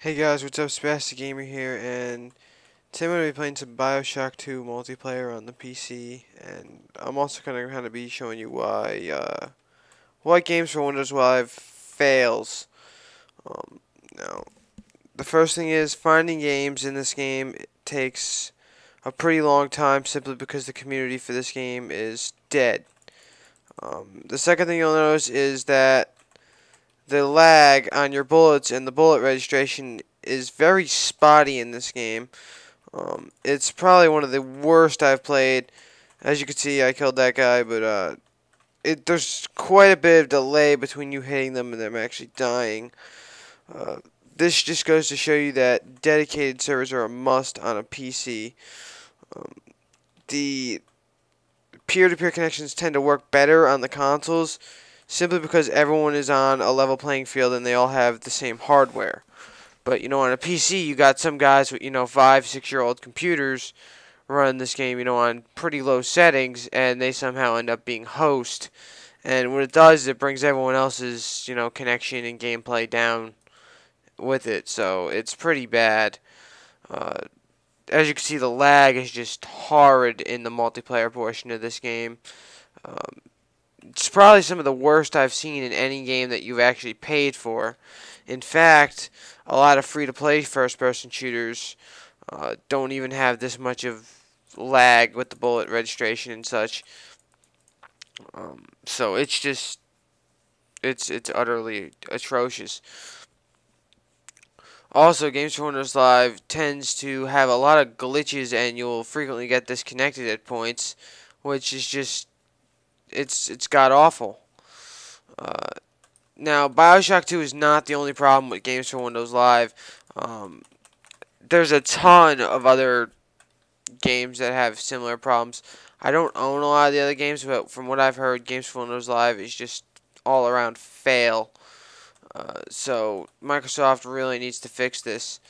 Hey guys, what's up? SpazticGamer here, and today I'm going to be playing some Bioshock 2 multiplayer on the PC, and I'm also going to kind of be showing you why Games for Windows Live fails. Now, the first thing is finding games in this game takes a pretty long time simply because the community for this game is dead. The second thing you'll notice is that the lag on your bullets and the bullet registration is very spotty in this game. It's probably one of the worst I've played. As you can see, I killed that guy, but there's quite a bit of delay between you hitting them and them actually dying. This just goes to show you that dedicated servers are a must on a PC. The peer-to-peer connections tend to work better on the consoles simply because everyone is on a level playing field and they all have the same hardware. But, on a PC, you got some guys with, 5-6-year-old computers running this game, on pretty low settings, and they somehow end up being host. And what it does is it brings everyone else's, connection and gameplay down with it. So it's pretty bad. As you can see, the lag is just horrid in the multiplayer portion of this game. It's probably some of the worst I've seen in any game that you've actually paid for. In fact, a lot of free-to-play first-person shooters don't even have this much of lag with the bullet registration and such. So it's just, it's utterly atrocious. Also, Games for Windows Live tends to have a lot of glitches, and you'll frequently get disconnected at points, which is just, it's god-awful. Now, Bioshock 2 is not the only problem with Games for Windows Live. There's a ton of other games that have similar problems. I don't own a lot of the other games, but from what I've heard, Games for Windows Live is just all around fail. So Microsoft really needs to fix this.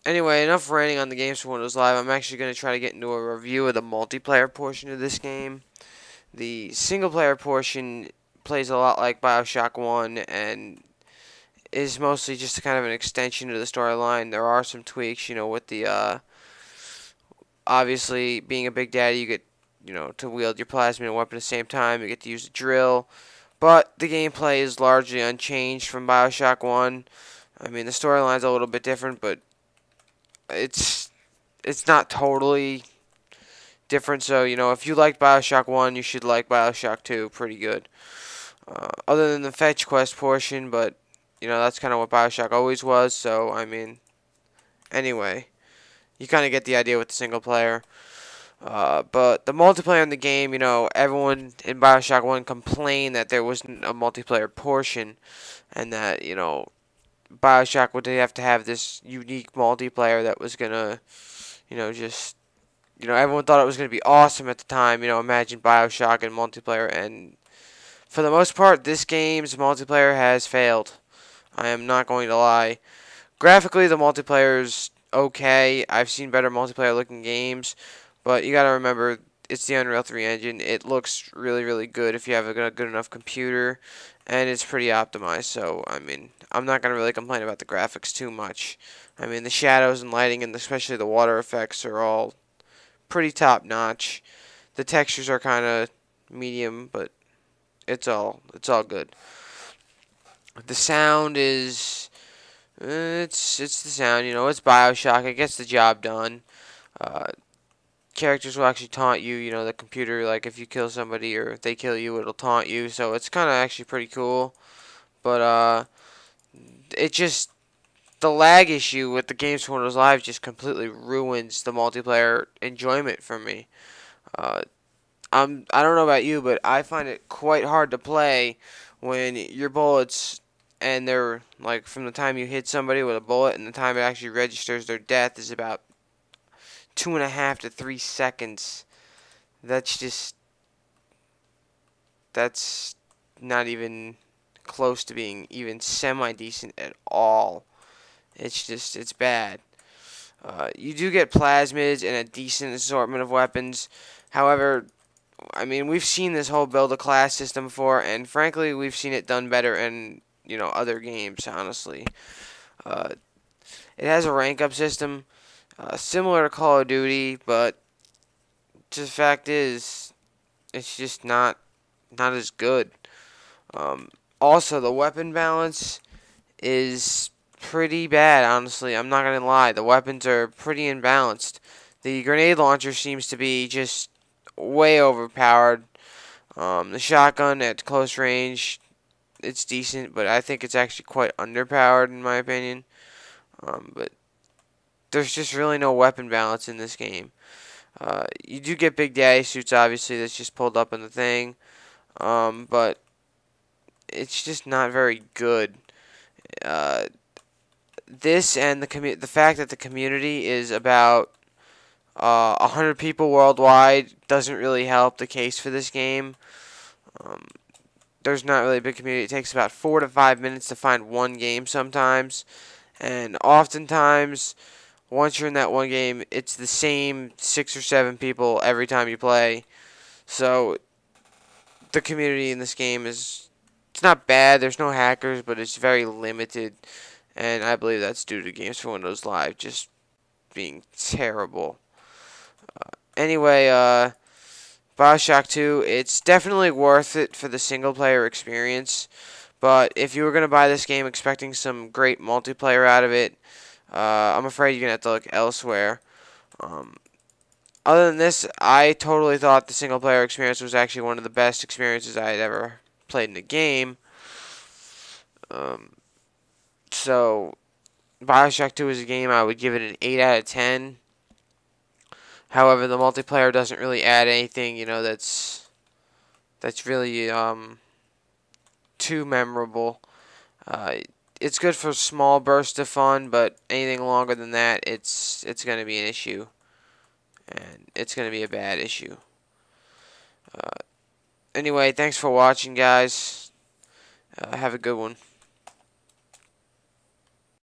Anyway, enough ranting on the Games for Windows Live. I'm actually going to try to get into a review of the multiplayer portion of this game. The single-player portion plays a lot like Bioshock 1 and is mostly just kind of an extension of the storyline. There are some tweaks, with the, obviously, being a Big Daddy, you get, to wield your plasma and weapon at the same time. You get to use a drill. But the gameplay is largely unchanged from Bioshock 1. I mean, the storyline's a little bit different, but it's not totally different. So, if you liked Bioshock 1, you should like Bioshock 2 pretty good. Other than the fetch quest portion, but, that's kind of what Bioshock always was. So, I mean, anyway, you kind of get the idea with the single player. But the multiplayer in the game, everyone in Bioshock 1 complained that there wasn't a multiplayer portion, and that, Bioshock would have to have this unique multiplayer that was gonna, just, everyone thought it was gonna be awesome at the time. Imagine Bioshock and multiplayer, and for the most part, this game's multiplayer has failed. I am not going to lie. Graphically, the multiplayer's okay. I've seen better multiplayer-looking games. But you gotta remember, it's the Unreal 3 engine. It looks really, really good if you have a good enough computer, and it's pretty optimized. So, I mean, I'm not gonna really complain about the graphics too much. I mean, the shadows and lighting, and especially the water effects, are all pretty top-notch. The textures are kind of medium, but it's all good. The sound is, it's the sound. It's Bioshock. It gets the job done. Characters will actually taunt you, the computer, like if you kill somebody or if they kill you, it'll taunt you, so it's kind of actually pretty cool. But, it just, the lag issue with the Games for Windows Live just completely ruins the multiplayer enjoyment for me. I don't know about you, but I find it quite hard to play when your bullets, and they're, like, from the time you hit somebody with a bullet and the time it actually registers their death is about 2.5 to 3 seconds. That's not even close to being even semi-decent at all. It's bad. You do get plasmids and a decent assortment of weapons. However, I mean, we've seen this whole build-a-class system before, and frankly, we've seen it done better in, other games, honestly. Uh, it has a rank up system similar to Call of Duty, but the fact is, it's just not as good. Um, Also, the weapon balance is pretty bad, honestly. I'm not going to lie. The weapons are pretty imbalanced. The grenade launcher seems to be just way overpowered. The shotgun at close range, it's decent, but I think it's actually quite underpowered in my opinion. But there's just really no weapon balance in this game. You do get Big Daddy suits, obviously, that's just pulled up in the thing. But it's just not very good. Uh, this and the fact that the community is about 100 people worldwide doesn't really help the case for this game. Um, there's not really a big community. It takes about 4 to 5 minutes to find one game sometimes, and oftentimes, once you're in that one game, it's the same 6 or 7 people every time you play. So the community in this game it's not bad. There's no hackers, but it's very limited, and I believe that's due to Games for Windows Live just being terrible. Anyway, Bioshock 2, it's definitely worth it for the single-player experience, but if you were going to buy this game expecting some great multiplayer out of it, I'm afraid you're going to have to look elsewhere. Other than this, I totally thought the single-player experience was actually one of the best experiences I had ever played in a game. So, Bioshock 2 is a game I would give it an 8 out of 10. However, the multiplayer doesn't really add anything, that's really too memorable. It's good for small bursts of fun, but anything longer than that, it's going to be an issue, and it's going to be a bad issue. Anyway, thanks for watching, guys. Have a good one.